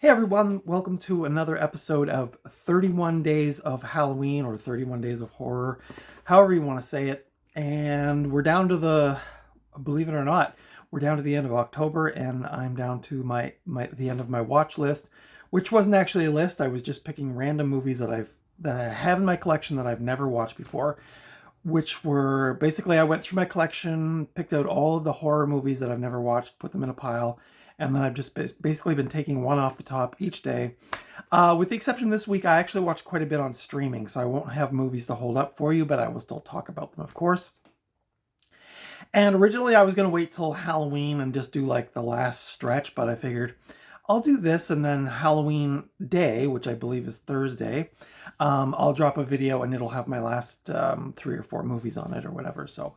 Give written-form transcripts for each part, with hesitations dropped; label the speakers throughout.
Speaker 1: Hey everyone, welcome to another episode of 31 Days of Halloween or 31 Days of Horror, however you want to say it. And we're down to believe it or not, we're down to the end of October, and I'm down to the end of my watch list, which wasn't actually a list. I was just picking random movies that I have in my collection that I've never watched before, which were basically I went through my collection, picked out all of the horror movies that I've never watched, put them in a pile, and then I've just basically been taking one off the top each day. With the exception this week, I actually watched quite a bit on streaming, so I won't have movies to hold up for you, but I will still talk about them, of course. And originally I was going to wait till Halloween and just do like the last stretch, but I figured I'll do this, and then Halloween Day, which I believe is Thursday, I'll drop a video and it'll have my last 3 or 4 movies on it or whatever. So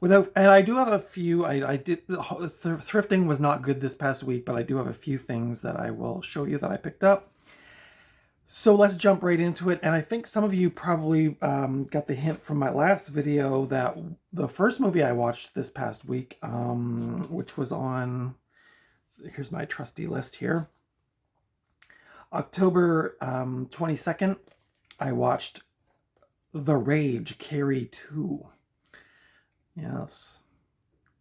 Speaker 1: and I do have a few. I did thrifting was not good this past week, but I do have a few things that I will show you that I picked up. So let's jump right into it. And I think some of you probably got the hint from my last video that the first movie I watched this past week, which was on, here's my trusty list here, October 22nd, I watched The Rage, Carrie 2. Yes.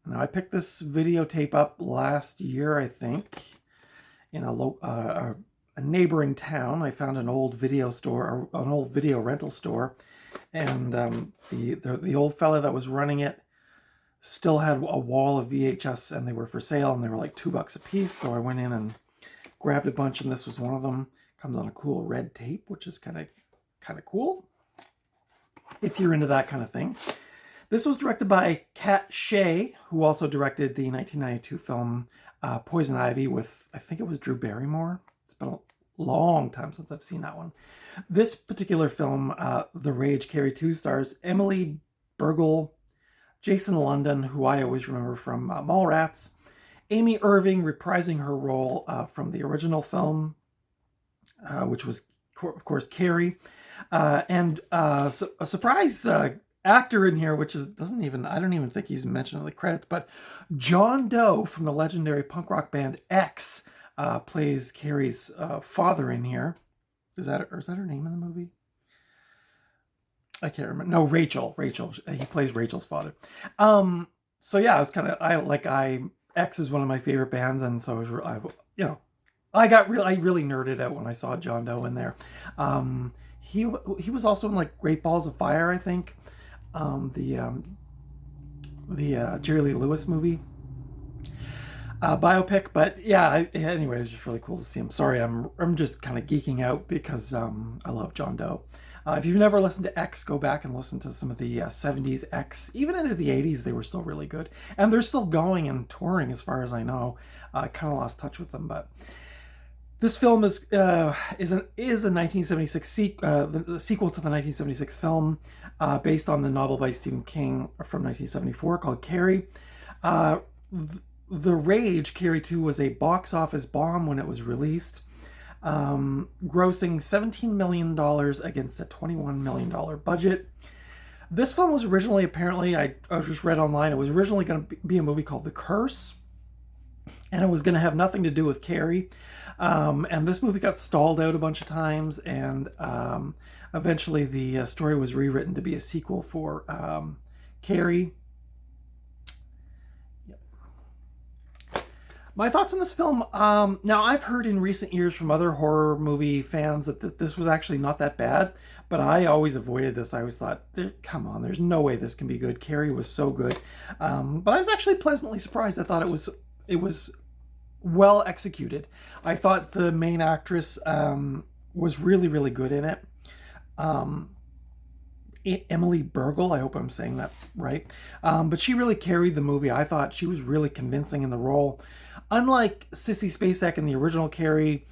Speaker 1: Now, I picked this videotape up last year, I think, in a neighboring town. I found an old video store, an old video rental store, and the old fella that was running it still had a wall of VHS, and they were for sale, and they were like $2 a piece. So I went in and grabbed a bunch, and this was one of them. Comes on a cool red tape, which is kind of cool if you're into that kind of thing. This was directed by Kat Shea, who also directed the 1992 film Poison Ivy with, I think it was Drew Barrymore. It's been a long time since I've seen that one. This particular film, The Rage, Carrie 2, stars Emily Bergel, Jason London, who I always remember from Mallrats, Amy Irving reprising her role from the original film, which was, of course, Carrie, and a surprise actor in here, which I don't even think he's mentioned in the credits, but John Doe from the legendary punk rock band X plays Carrie's father in here. Is that her name in the movie? I can't remember. No, Rachel. He plays Rachel's father. So yeah, X is one of my favorite bands, and so I really nerded out when I saw John Doe in there. He was also in like Great Balls of Fire, I think. The Jerry Lee Lewis movie biopic, but yeah, anyway, it was just really cool to see him. Sorry, I'm just kind of geeking out because I love John Doe. If you've never listened to X, go back and listen to some of the 70s X. Even into the 80s, they were still really good, and they're still going and touring as far as I know. I kind of lost touch with them, but this film is a 1976 the sequel to the 1976 film, based on the novel by Stephen King from 1974 called Carrie. The Rage, Carrie 2, was a box office bomb when it was released, grossing $17 million against a $21 million budget. This film was originally, apparently, I just read online, it was originally going to be a movie called The Curse, and it was going to have nothing to do with Carrie. And this movie got stalled out a bunch of times, and eventually the story was rewritten to be a sequel for Carrie. Yep. My thoughts on this film. Now, I've heard in recent years from other horror movie fans that this was actually not that bad, but I always avoided this. I always thought, come on, there's no way this can be good. Carrie was so good. But I was actually pleasantly surprised. I thought it was well executed. I thought the main actress was really, really good in it. Emily Bergel, I hope I'm saying that right. But she really carried the movie. I thought she was really convincing in the role. Unlike Sissy Spacek in the original Carrie,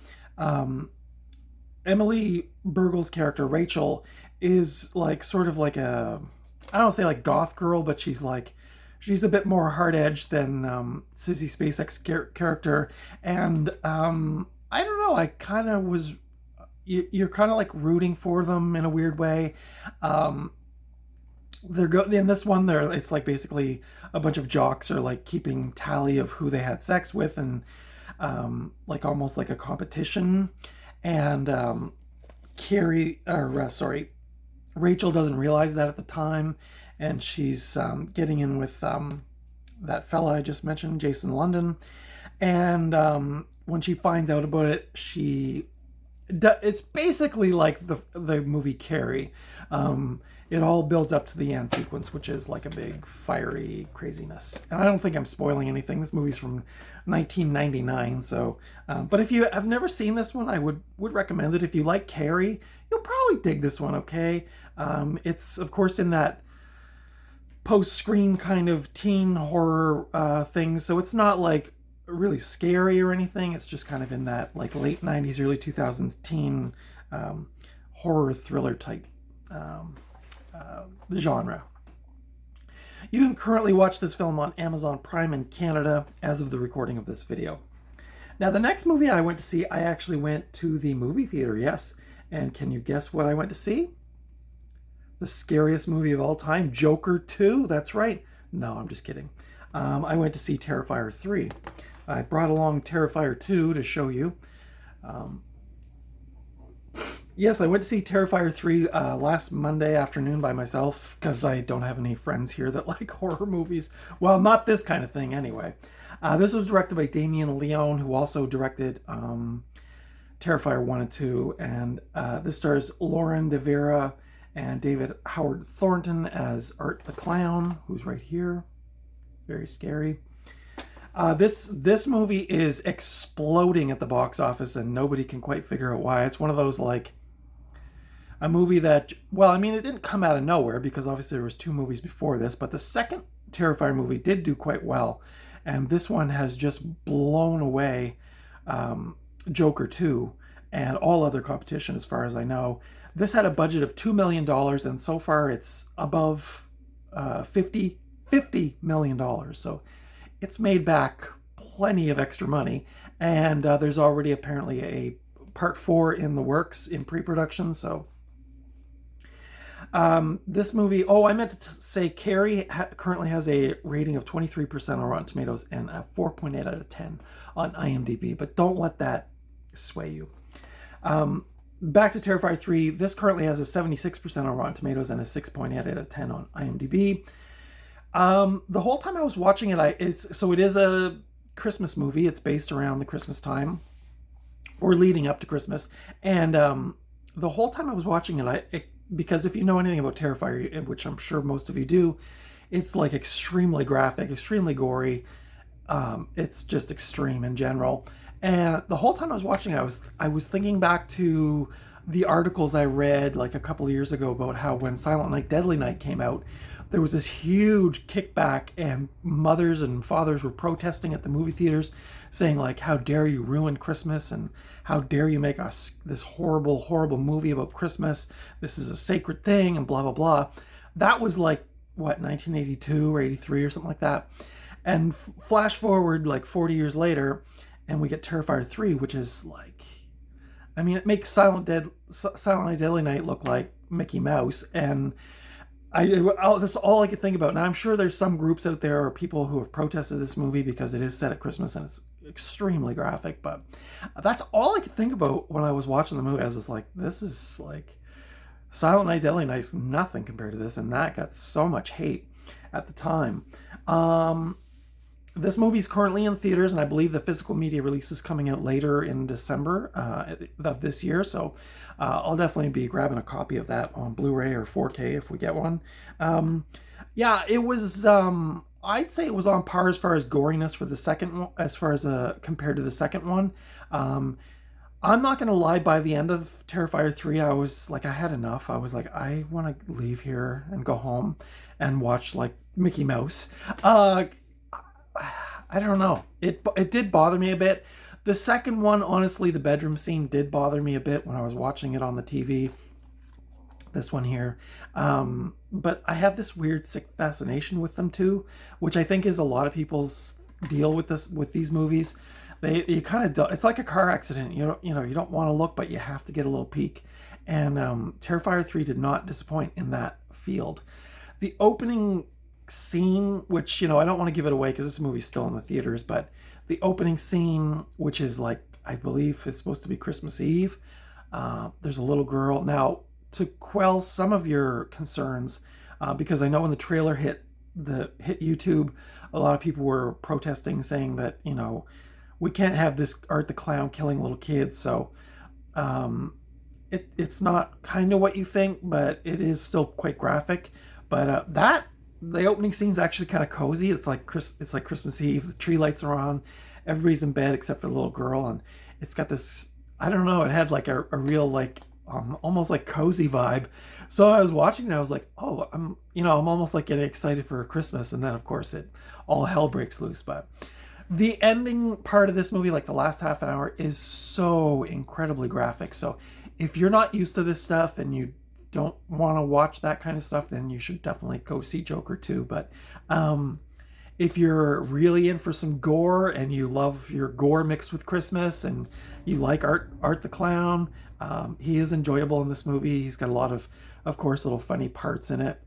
Speaker 1: Emily Bergel's character, Rachel, is like sort of like I don't say like goth girl, but she's a bit more hard-edged than Sissy Spacek's character. And I don't know, I kind of was... You're kind of like rooting for them in a weird way. In this one, it's like basically a bunch of jocks are like keeping tally of who they had sex with, and like almost like a competition. And Rachel doesn't realize that at the time, and she's getting in with that fella I just mentioned, Jason London. And when she finds out about it, it's basically like the movie Carrie. It all builds up to the end sequence, which is like a big fiery craziness. And I don't think I'm spoiling anything. This movie's from 1999, so but if you have never seen this one, I would recommend it. If you like Carrie, you'll probably dig this one. Okay, it's of course in that post-Scream kind of teen horror thing, so it's not like really scary or anything. It's just kind of in that like late 90s, early 2000s teen horror thriller type genre. You can currently watch this film on Amazon Prime in Canada as of the recording of this video. Now, the next movie I went to see, I actually went to the movie theater, yes. And can you guess what I went to see? The scariest movie of all time, Joker 2. That's right. No, I'm just kidding. I went to see Terrifier 3. I brought along Terrifier 2 to show you. Yes, I went to see Terrifier 3 last Monday afternoon by myself because I don't have any friends here that like horror movies. Well, not this kind of thing anyway. This was directed by Damien Leone, who also directed Terrifier 1 and 2. And this stars Lauren De Vera and David Howard Thornton as Art the Clown, who's right here. Very scary. This movie is exploding at the box office, and nobody can quite figure out why. It's one of those like a movie that, well, I mean, it didn't come out of nowhere because obviously there was 2 movies before this, but the second Terrifier movie did do quite well, and this one has just blown away Joker 2 and all other competition as far as I know. This had a budget of $2 million, and so far it's above $50 million. So it's made back plenty of extra money, and there's already apparently a part 4 in the works in pre-production. So this movie, I meant to say Carrie currently has a rating of 23% on Rotten Tomatoes and a 4.8 out of 10 on IMDb, but don't let that sway you. Back to Terrifier 3, this currently has a 76% on Rotten Tomatoes and a 6.8 out of 10 on IMDb. The whole time I was watching it, it is a Christmas movie. It's based around the Christmas time or leading up to Christmas. And the whole time I was watching it, because if you know anything about Terrifier, which I'm sure most of you do, it's like extremely graphic, extremely gory. It's just extreme in general. And the whole time I was watching it, I was thinking back to the articles I read like a couple of years ago about how when Silent Night, Deadly Night came out, there was this huge kickback, and mothers and fathers were protesting at the movie theaters saying like, how dare you ruin Christmas, and how dare you make us this horrible, horrible movie about Christmas. This is a sacred thing, and blah, blah, blah. That was like, what, 1982 or 83 or something like that. And flash forward like 40 years later, and we get Terrifier 3, which is like, I mean, it makes Silent Night, Deadly Night look like Mickey Mouse, and that's all I could think about. Now, I'm sure there's some groups out there or people who have protested this movie because it is set at Christmas and it's extremely graphic, but that's all I could think about when I was watching the movie. I was just like, this is like, Silent Night, Deadly Night is nothing compared to this, and that got so much hate at the time. This movie is currently in theaters, and I believe the physical media release is coming out later in December of this year, so I'll definitely be grabbing a copy of that on Blu-ray or 4K if we get one. Yeah, it was, I'd say it was on par as far as goriness for the second one, as far as compared to the second one. I'm not going to lie, by the end of Terrifier 3, I was like, I had enough. I was like, I want to leave here and go home and watch like Mickey Mouse. I don't know. It did bother me a bit. The second one, honestly, the bedroom scene did bother me a bit when I was watching it on the TV. This one here. But I have this weird sick fascination with them too, which I think is a lot of people's deal with these movies. You kind of don't, it's like a car accident. You don't want to look, but you have to get a little peek. And Terrifier 3 did not disappoint in that field. The opening scene, which, I don't want to give it away because this movie's still in the theaters, but the opening scene, which is like, I believe it's supposed to be Christmas Eve. There's a little girl. Now, to quell some of your concerns, because I know when the trailer hit YouTube, a lot of people were protesting, saying that, you know, we can't have this Art the Clown killing little kids. So it's not kind of what you think, but it is still quite graphic. But the opening scene's actually kind of cozy. It's like Christmas Eve. The tree lights are on. Everybody's in bed except for the little girl, and it's got this, I don't know, it had like a real like almost like cozy vibe. So I was watching it, I was like, oh, I'm almost like getting excited for Christmas, and then of course all hell breaks loose. But the ending part of this movie, like the last half an hour, is so incredibly graphic. So if you're not used to this stuff and you don't want to watch that kind of stuff, then you should definitely go see Joker 2. But if you're really in for some gore and you love your gore mixed with Christmas and you like Art the Clown, he is enjoyable in this movie. He's got a lot of course, little funny parts in it.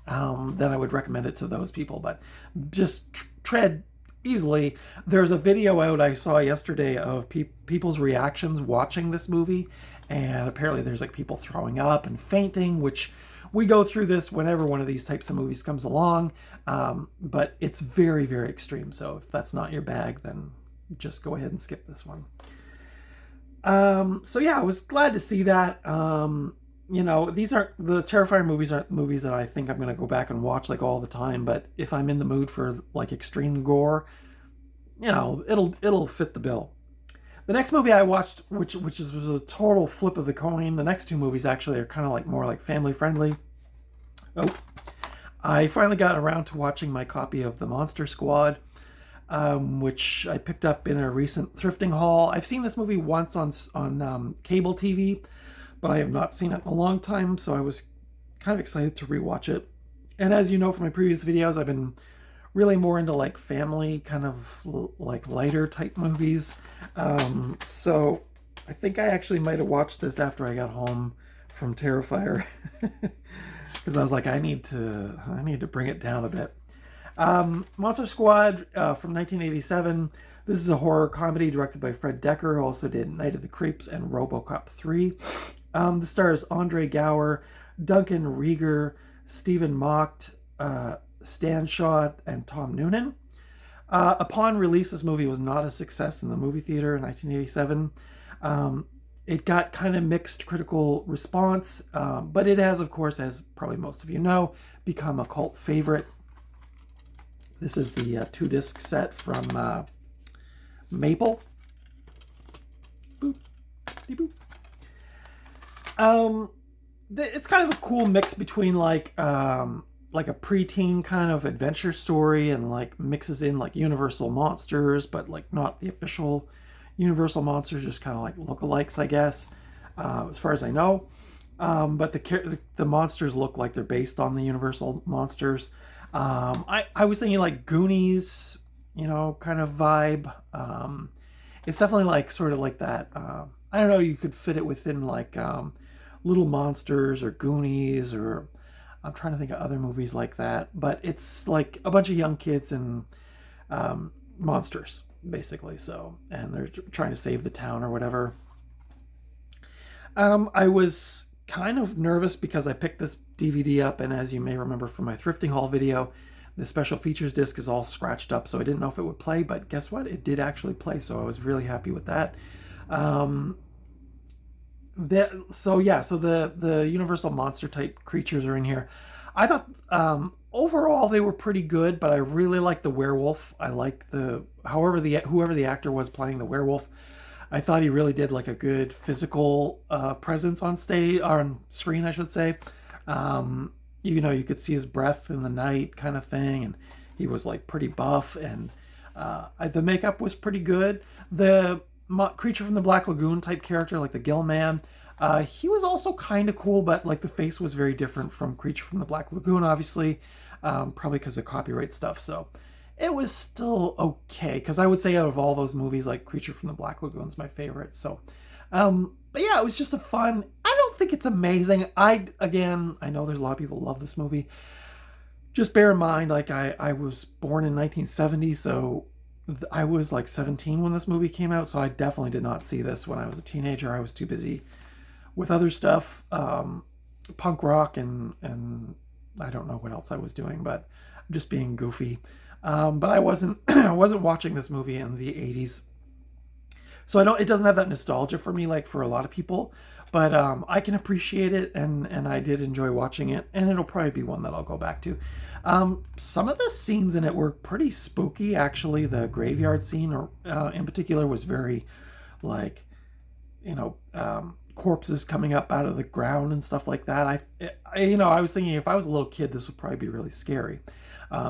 Speaker 1: Then I would recommend it to those people. But just tread easily. There's a video out I saw yesterday of people's reactions watching this movie, and apparently there's like people throwing up and fainting, which we go through this whenever one of these types of movies comes along, but it's very, very extreme. So if that's not your bag, then just go ahead and skip this one. So yeah, I was glad to see that. You know, the Terrifier movies aren't movies that I think I'm going to go back and watch like all the time, but if I'm in the mood for like extreme gore, you know, it'll fit the bill. The next movie I watched, which was a total flip of the coin. The next two movies actually are kind of like more like family friendly. Oh, I finally got around to watching my copy of The Monster Squad, which I picked up in a recent thrifting haul. I've seen this movie once on cable TV, but I have not seen it in a long time, so I was kind of excited to rewatch it. And as you know from my previous videos, I've been really more into like family, kind of like lighter type movies. So I think I actually might have watched this after I got home from Terrifier, because I was like, I need to bring it down a bit. Monster Squad from 1987. This is a horror comedy directed by Fred Decker, who also did Night of the Creeps and RoboCop 3. The stars Andre Gower, Duncan Rieger, Stephen Mocht, Stan Shaw, and Tom Noonan. Upon release, this movie was not a success in the movie theater in 1987. It got kind of mixed critical response, but it has, of course, as probably most of you know, become a cult favorite. This is the 2-disc set from Maple. Boop. Boop. It's kind of a cool mix between like a preteen kind of adventure story and like mixes in like Universal monsters, but like not the official Universal monsters, just kind of like lookalikes, I guess, as far as I know. But the monsters look like they're based on the Universal monsters. I was thinking like Goonies, you know, kind of vibe. It's definitely like sort of like that. I don't know, you could fit it within like Little Monsters or Goonies, or I'm trying to think of other movies like that. But it's like a bunch of young kids and monsters, basically. So, and they're trying to save the town or whatever. I was kind of nervous because I picked this DVD up, and as you may remember from my thrifting haul video, the special features disc is all scratched up, so I didn't know if it would play, but guess what? It did actually play, so I was really happy with that. So the Universal monster type creatures are in here. I thought overall they were pretty good, but I really liked the werewolf. I like whoever the actor was playing the werewolf. I thought he really did like a good physical presence on stage, or on screen, I should say. You know, you could see his breath in the night, kind of thing, and he was like pretty buff, and the makeup was pretty good. The Creature from the Black Lagoon type character, like the Gill Man, he was also kind of cool, but like the face was very different from Creature from the Black Lagoon, obviously, probably because of copyright stuff. So it was still okay, because I would say out of all those movies, like Creature from the Black Lagoon is my favorite. So, but yeah, it was just a fun. I don't think it's amazing. I know there's a lot of people who love this movie. Just bear in mind, like I was born in 1970, so I was like 17 when this movie came out, so I definitely did not see this when I was a teenager. I was too busy with other stuff, punk rock, and I don't know what else I was doing, but just being goofy. But I wasn't I wasn't watching this movie in the 80s, so I don't. It doesn't have that nostalgia for me like for a lot of people. But I can appreciate it, and I did enjoy watching it, and it'll probably be one that I'll go back to. Some of the scenes in it were pretty spooky, actually. The graveyard scene, in particular, was very, like, corpses coming up out of the ground and stuff like that. I was thinking if I was a little kid, this would probably be really scary.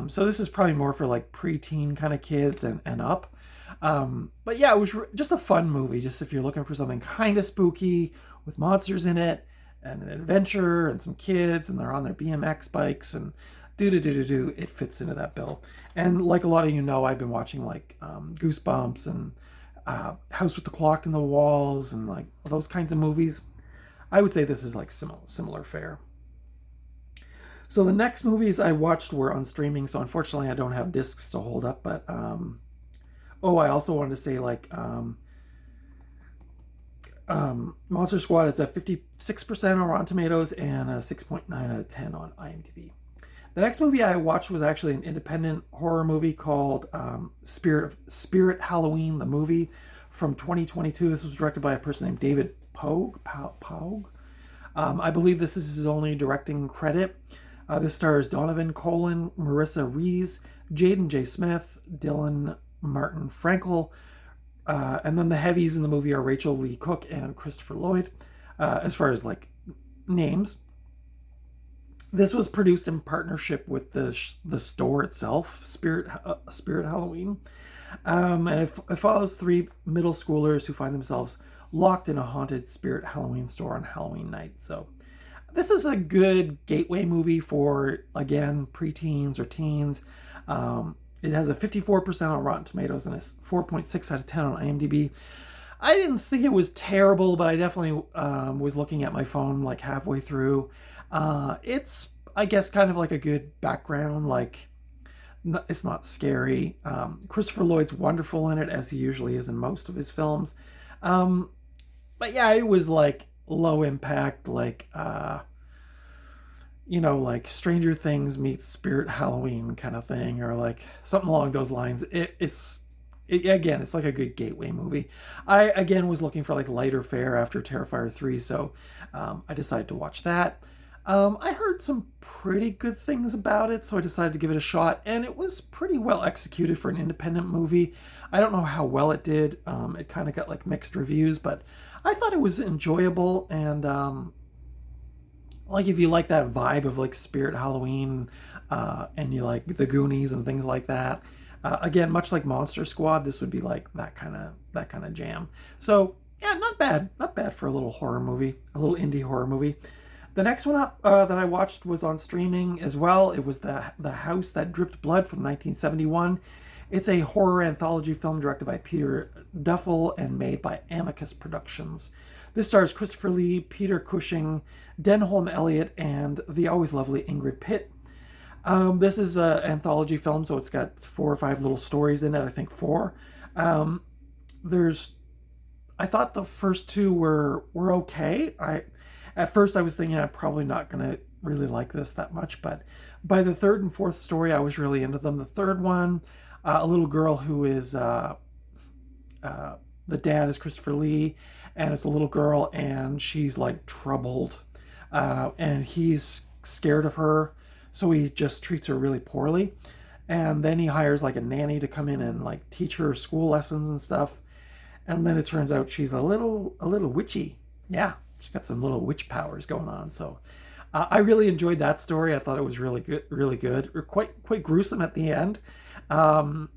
Speaker 1: So this is probably more for like preteen kind of kids and up. But yeah, it was just a fun movie. Just if you're looking for something kind of spooky with monsters in it and an adventure and some kids and they're on their BMX bikes and it fits into that bill. And like a lot of I've been watching like Goosebumps and House with the Clock in the Walls and like those kinds of movies. I would say this is like similar fare. So the next movies I watched were on streaming, so unfortunately I don't have discs to hold up, but I also wanted to say like Monster Squad is at 56% on Rotten Tomatoes and a 6.9 out of 10 on IMDb. The next movie I watched was actually an independent horror movie called Spirit Halloween, the movie from 2022. This was directed by a person named David Pogue. I believe this is his only directing credit. This stars Donovan Colin, Marissa Rees, Jaden J. Smith, Dylan Martin Frankel, and then the heavies in the movie are Rachel Lee Cook and Christopher Lloyd, as far as like names. This was produced in partnership with the store itself, Spirit Halloween, and it follows 3 middle schoolers who find themselves locked in a haunted Spirit Halloween store on Halloween night. So this is a good gateway movie for, again, preteens or teens. It has a 54% on Rotten Tomatoes and a 4.6 out of 10 on IMDb. I didn't think it was terrible, but I definitely was looking at my phone like halfway through. It's, I guess, kind of like a good background. Like, it's not scary. Christopher Lloyd's wonderful in it, as he usually is in most of his films. But yeah, it was like low impact, like like Stranger Things meets Spirit Halloween kind of thing, or like something along those lines. It's like a good gateway movie. I again was looking for like lighter fare after Terrifier 3, so I decided to watch that. I heard some pretty good things about it, so I decided to give it a shot, and it was pretty well executed for an independent movie. I don't know how well it did. It kind of got like mixed reviews, but I thought it was enjoyable, and like if you like that vibe of like Spirit Halloween, and you like the Goonies and things like that, again, much like Monster Squad, this would be like that kind of jam. So yeah, not bad for a little horror movie, a little indie horror movie. The next one up that I watched was on streaming as well. It was the House That Dripped Blood from 1971. It's a horror anthology film directed by Peter Duffel and made by Amicus Productions. This stars Christopher Lee, Peter Cushing, Denholm Elliott, and the always lovely Ingrid Pitt. This is an anthology film, so it's got 4 or 5 little stories in it. I think 4. I thought the first 2 were okay. At first I was thinking I'm probably not going to really like this that much, but by the 3rd and 4th story I was really into them. The 3rd one, a little girl who is the dad is Christopher Lee, and it's a little girl, and she's like troubled, and he's scared of her, so he just treats her really poorly, and then he hires like a nanny to come in and like teach her school lessons and stuff, and then it turns out she's a little witchy. Yeah, she's got some little witch powers going on. So I really enjoyed that story. I thought it was really good, or quite gruesome at the end. And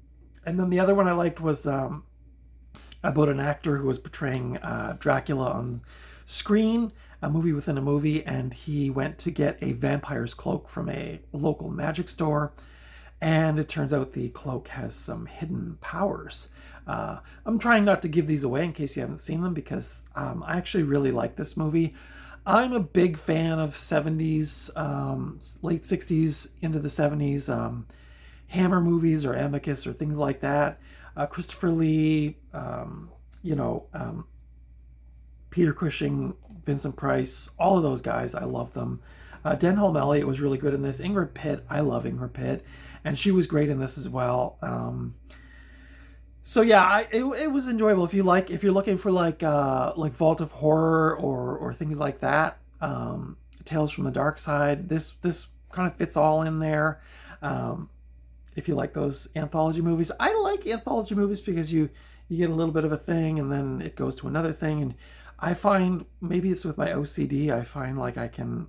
Speaker 1: then the other one I liked was about an actor who was portraying Dracula on screen, a movie within a movie, and he went to get a vampire's cloak from a local magic store, and it turns out the cloak has some hidden powers. I'm trying not to give these away in case you haven't seen them, because I actually really like this movie. I'm a big fan of 70s, late 60s into the 70s Hammer movies or Amicus or things like that. Christopher Lee, you know, Peter Cushing, Vincent Price, all of those guys, I love them. Denholm Elliott was really good in this. Ingrid Pitt, I love Ingrid Pitt, and she was great in this as well. So yeah, it was enjoyable. If you're looking for like Vault of Horror or things like that, Tales from the Dark Side, this kind of fits all in there. If you like those anthology movies, I like anthology movies because you get a little bit of a thing and then it goes to another thing, and I find, maybe it's with my OCD, I find like I can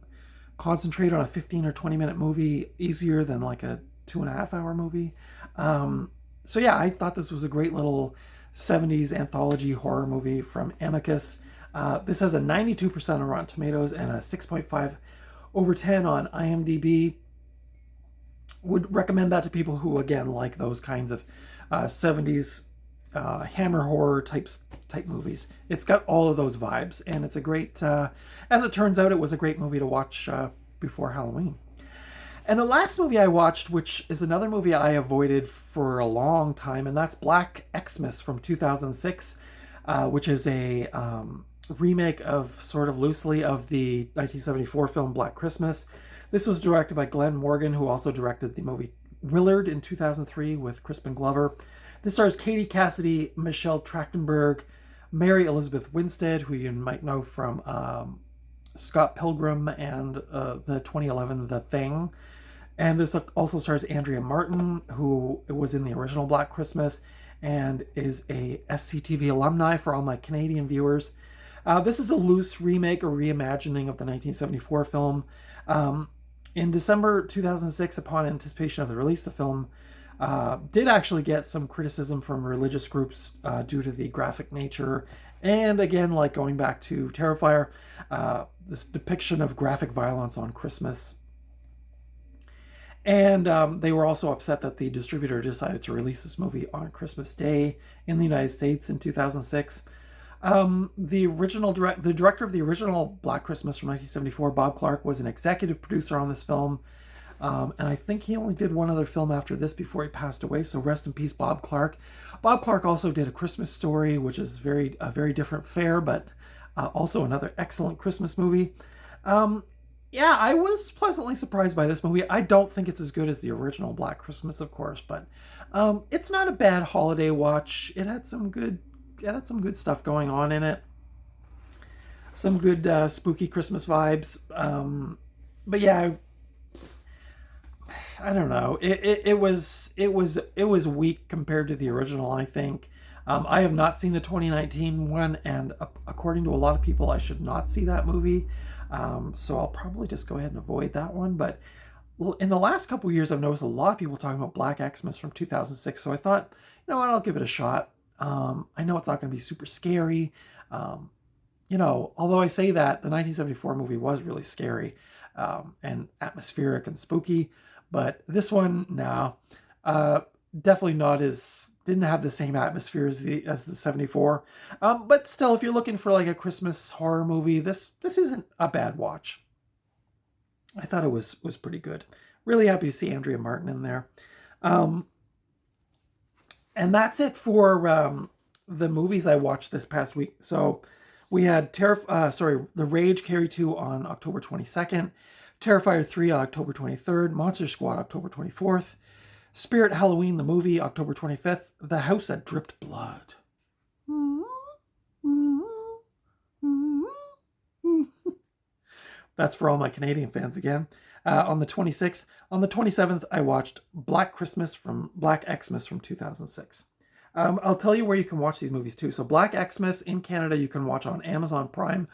Speaker 1: concentrate on a 15 or 20 minute movie easier than like a 2.5 hour movie. So yeah, I thought this was a great little 70s anthology horror movie from Amicus. This has a 92% on Rotten Tomatoes and a 6.5 over 10 on IMDb. Would recommend that to people who, again, like those kinds of 70s hammer horror type movies. It's got all of those vibes, and it's a great, as it turns out, it was a great movie to watch before Halloween. And the last movie I watched, which is another movie I avoided for a long time, and that's Black Xmas from 2006, which is a remake of, sort of loosely, of the 1974 film Black Christmas. This was directed by Glenn Morgan, who also directed the movie Willard in 2003 with Crispin Glover. This stars Katie Cassidy, Michelle Trachtenberg, Mary Elizabeth Winstead, who you might know from Scott Pilgrim and the 2011 The Thing. And this also stars Andrea Martin, who was in the original Black Christmas and is a SCTV alumni for all my Canadian viewers. This is a loose remake or reimagining of the 1974 film. In December 2006, upon anticipation of the release, the film did actually get some criticism from religious groups due to the graphic nature. And again, like going back to Terrifier, this depiction of graphic violence on Christmas. And they were also upset that the distributor decided to release this movie on Christmas Day in the United States in 2006. The director of the original Black Christmas from 1974, Bob Clark, was an executive producer on this film. And I think he only did one other film after this before he passed away. So rest in peace, Bob Clark. Bob Clark also did A Christmas Story, which is a very different fare, but also another excellent Christmas movie. Yeah, I was pleasantly surprised by this movie. I don't think it's as good as the original Black Christmas, of course, but it's not a bad holiday watch. It had some good stuff going on in it. Some good spooky Christmas vibes. But yeah, I don't know. It was weak compared to the original, I think. I have not seen the 2019 one, and according to a lot of people, I should not see that movie. So I'll probably just go ahead and avoid that one. But in the last couple of years, I've noticed a lot of people talking about Black Xmas from 2006. So I thought, you know what, I'll give it a shot. I know it's not going to be super scary. You know, although I say that, the 1974 movie was really scary and atmospheric and spooky. But this one, no, definitely not didn't have the same atmosphere as the 74. But still, if you're looking for like a Christmas horror movie, this isn't a bad watch. I thought it was pretty good. Really happy to see Andrea Martin in there. And that's it for the movies I watched this past week. So we had The Rage Carrie 2 on October 22nd, Terrifier 3 on October 23rd, Monster Squad October 24th, Spirit Halloween the movie October 25th, The House That Dripped Blood. That's for all my Canadian fans again. On the 26th. On the 27th, I watched Black Xmas from 2006. I'll tell you where you can watch these movies too. So Black Xmas in Canada, you can watch on Amazon Prime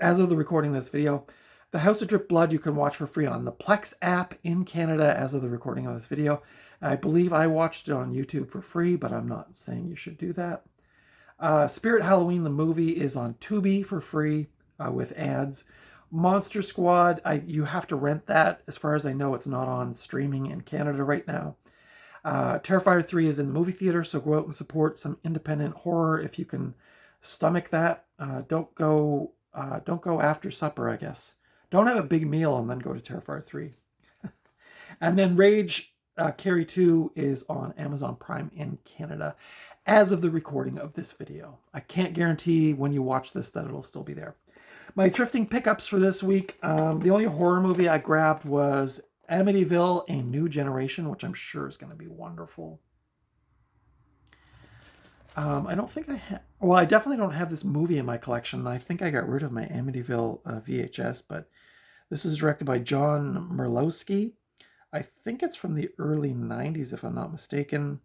Speaker 1: as of the recording of this video. The House of Drip Blood you can watch for free on the Plex app in Canada as of the recording of this video. I believe I watched it on YouTube for free, but I'm not saying you should do that. Spirit Halloween the movie is on Tubi for free with ads. Monster Squad, you have to rent that. As far as I know, it's not on streaming in Canada right now. Terrifier 3 is in the movie theater, so go out and support some independent horror if you can stomach that. Don't go after supper, I guess. Don't have a big meal and then go to Terrifier 3. And then Rage Carrie 2 is on Amazon Prime in Canada as of the recording of this video. I can't guarantee when you watch this that it'll still be there. My thrifting pickups for this week, the only horror movie I grabbed was Amityville: A New Generation, which I'm sure is going to be wonderful. I don't think I have... Well, I definitely don't have this movie in my collection. I think I got rid of my Amityville VHS, but this is directed by John Merlowski. I think it's from the early 90s, if I'm not mistaken.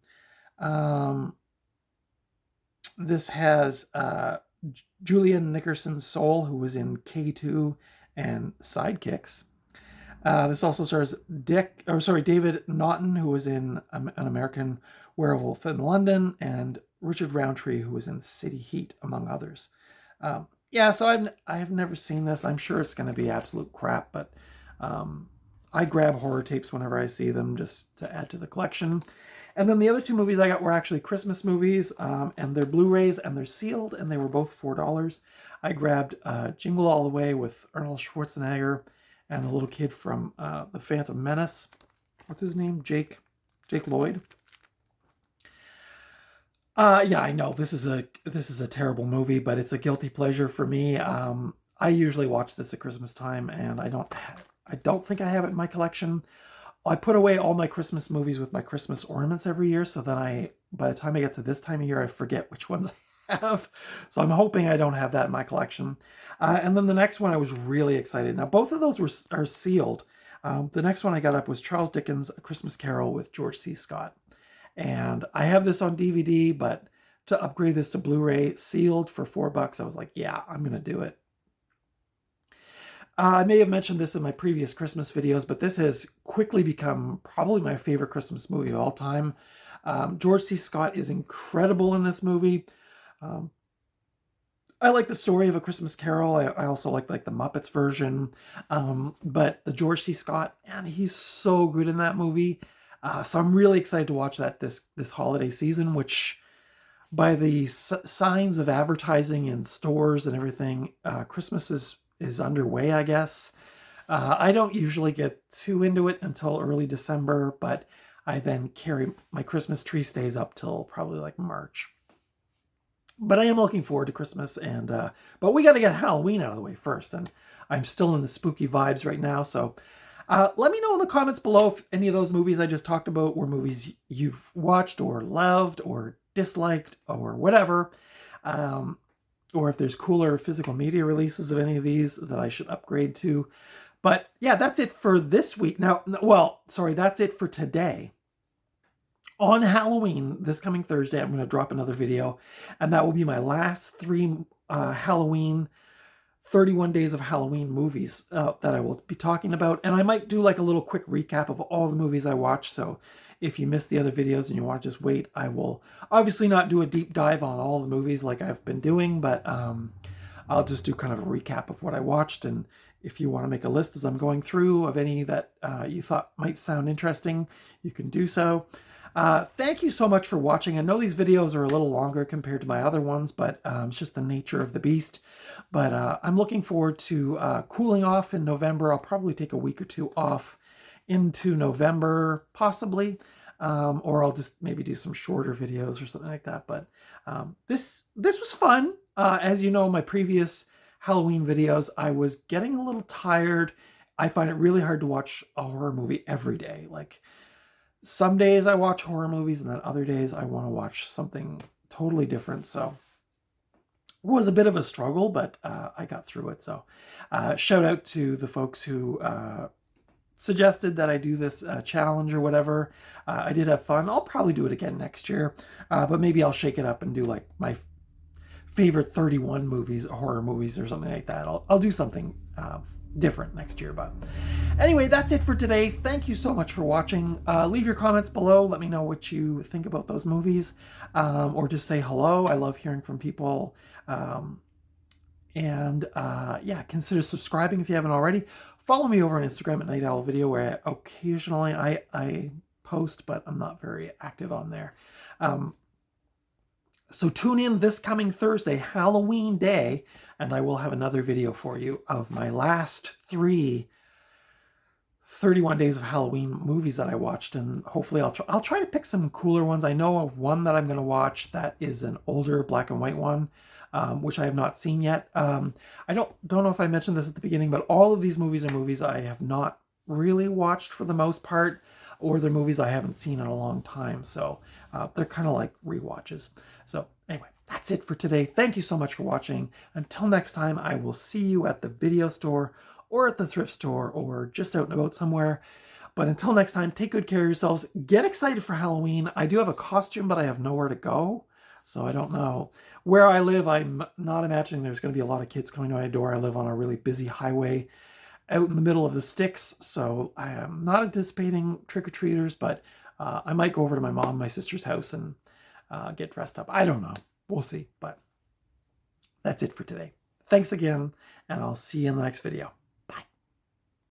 Speaker 1: This has Julian Nickerson Soul, who was in K2 and Sidekicks. This also stars David Naughton, who was in An American Werewolf in London, and Richard Roundtree, who was in City Heat, among others. Yeah, so I have never seen this. I'm sure it's going to be absolute crap, but I grab horror tapes whenever I see them just to add to the collection. And then the other two movies I got were actually Christmas movies, and they're Blu-rays, and they're sealed, and they were both $4. I grabbed Jingle All the Way with Arnold Schwarzenegger and the little kid from The Phantom Menace. What's his name? Jake Lloyd. Yeah, I know this is a terrible movie, but it's a guilty pleasure for me. I usually watch this at Christmas time, and I don't think I have it in my collection. I put away all my Christmas movies with my Christmas ornaments every year, so then by the time I get to this time of year, I forget which ones I have. So I'm hoping I don't have that in my collection. And then the next one I was really excited. Now, both of those are sealed. The next one I got up was Charles Dickens' A Christmas Carol with George C. Scott. And I have this on DVD, but to upgrade this to Blu-ray sealed for $4, I was like, yeah, I'm going to do it. I may have mentioned this in my previous Christmas videos, but this has quickly become probably my favorite Christmas movie of all time. George C. Scott is incredible in this movie. I like the story of A Christmas Carol. I also like the Muppets version. But the George C. Scott, man, he's so good in that movie. So I'm really excited to watch that this holiday season, which by the signs of advertising in stores and everything, Christmas is underway, I guess. I don't usually get too into it until early December, but I then carry my Christmas tree stays up till probably like March. But I am looking forward to Christmas, and but we got to get Halloween out of the way first, and I'm still in the spooky vibes right now, so let me know in the comments below if any of those movies I just talked about were movies you've watched or loved or disliked or whatever. Or if there's cooler physical media releases of any of these that I should upgrade to. But yeah, that's it for this week. Now, well, sorry, that's it for today. On Halloween, this coming Thursday, I'm going to drop another video, and that will be my last 3 Halloween 31 Days of Halloween movies that I will be talking about. And I might do like a little quick recap of all the movies I watched. So if you missed the other videos and you want to just wait, I will obviously not do a deep dive on all the movies like I've been doing, but I'll just do kind of a recap of what I watched. And if you want to make a list as I'm going through of any that you thought might sound interesting, you can do so. Thank you so much for watching. I know these videos are a little longer compared to my other ones, but it's just the nature of the beast. But I'm looking forward to cooling off in November. I'll probably take a week or 2 off into November, possibly. Or I'll just maybe do some shorter videos or something like that. But this was fun. As you know, my previous Halloween videos, I was getting a little tired. I find it really hard to watch a horror movie every day. Like, some days I watch horror movies, and then other days I want to watch something totally different. So it was a bit of a struggle, but I got through it. So shout out to the folks who suggested that I do this challenge or whatever. I did have fun. I'll probably do it again next year, but maybe I'll shake it up and do like my favorite 31 movies, horror movies or something like that. I'll do something different next year. But anyway, that's it for today. Thank you so much for watching. Leave your comments below. Let me know what you think about those movies, or just say hello. I love hearing from people. Yeah, consider subscribing if you haven't already. Follow me over on Instagram at Night Owl Video, where occasionally I post, but I'm not very active on there. So tune in this coming Thursday, Halloween Day, and I will have another video for you of my last 3 31 Days of Halloween movies that I watched, and hopefully I'll try to pick some cooler ones. I know of one that I'm going to watch that is an older black and white one, which I have not seen yet. I don't know if I mentioned this at the beginning, but all of these movies are movies I have not really watched for the most part, or they're movies I haven't seen in a long time. So they're kind of like rewatches. So anyway, that's it for today. Thank you so much for watching. Until next time, I will see you at the video store or at the thrift store or just out and about somewhere. But until next time, take good care of yourselves. Get excited for Halloween. I do have a costume, but I have nowhere to go. So I don't know. Where I live, I'm not imagining there's going to be a lot of kids coming to my door. I live on a really busy highway out in the middle of the sticks. So I am not anticipating trick-or-treaters, but I might go over to my mom, my sister's house and get dressed up. I don't know. We'll see. But that's it for today. Thanks again, and I'll see you in the next video.